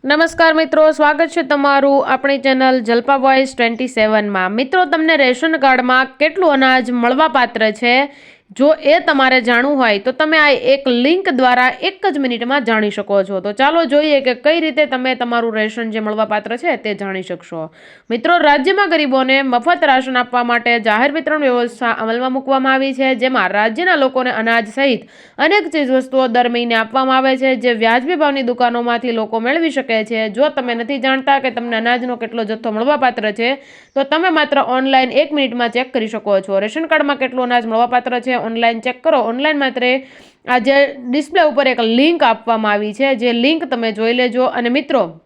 નમસ્કાર મિત્રો, સ્વાગત છે તમારું આપણી ચેનલ જલપા વોઇસ 27માં। મિત્રો, તમને રેશન કાર્ડમાં કેટલું અનાજ મળવાપાત્ર છે, જો એ તમારે જાણવું હોય તો તમે આ એક લિંક દ્વારા એક જ મિનિટમાં જાણી શકો છો। તો ચાલો જોઈએ કે કઈ રીતે તમે તમારું રેશન જે મળવાપાત્ર છે તે જાણી શકશો। મિત્રો, રાજ્યમાં ગરીબોને મફત રાશન આપવા માટે જાહેર વિતરણ વ્યવસ્થા અમલમાં મૂકવામાં આવી છે, જેમાં રાજ્યના લોકોને અનાજ સહિત અનેક ચીજવસ્તુઓ દર મહિને આપવામાં આવે છે, જે વ્યાજબી ભાવની દુકાનોમાંથી લોકો મેળવી શકે છે। જો તમે નથી જાણતા કે તમને અનાજનો કેટલો જથ્થો મળવાપાત્ર છે, તો તમે માત્ર ઓનલાઈન 1 મિનિટમાં ચેક કરી શકો છો। રેશન કાર્ડમાં કેટલું અનાજ મળવાપાત્ર છે ઓનલાઈન ચેક કરો। ઓનલાઈન માત્ર આ જે ડિસ્પ્લે ઉપર એક લિંક આપવામાં આવી છે, જે લિંક તમે જોઈ લેજો। અને મિત્રો,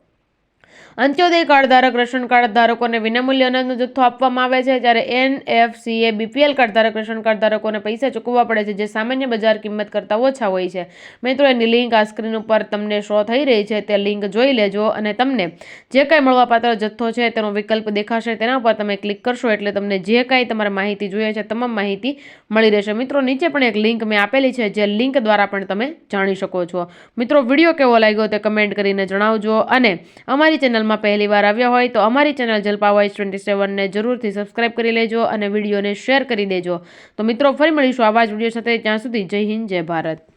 અંત્યોદય કાર્ડ ધારક રેશન કાર્ડ ધારકોને વિનામૂલ્ય અનાજનો જથ્થો આપવામાં આવે છે, જ્યારે NFCA BPL કાર્ડ ધારક રેશન કાર્ડ ધારકોને પૈસા ચૂકવવા પડે છે, જે સામાન્ય બજાર કિંમત કરતાં ઓછા હોય છે। મિત્રો, એની લિંક આ સ્ક્રીન ઉપર તમને શો થઈ રહી છે, તે લિંક જોઈ લેજો અને તમને જે કાંઈ મળવાપાત્ર જથ્થો છે તેનો વિકલ્પ દેખાશે, તેના પર તમે ક્લિક કરશો એટલે તમને જે કાંઈ તમારે માહિતી જોઈએ છે તમામ માહિતી મળી રહેશે। મિત્રો, નીચે પણ એક લિંક મેં આપેલી છે, જે લિંક દ્વારા પણ તમે જાણી શકો છો। મિત્રો, વિડીયો કેવો લાગ્યો તે કમેન્ટ કરીને જણાવજો, અને અમારી ચેનલમાં પહેલી વાર આવ્યા હોય તો અમારી ચેનલ જલપા વોઇસ 27ને જરૂરથી સબસ્ક્રાઇબ કરી લેજો અને વિડીયોને શેર કરી દેજો। તો મિત્રો, ફરી મળીશું આવા જ વિડીયો સાથે, ત્યાં સુધી જય હિન્દ, જય ભારત।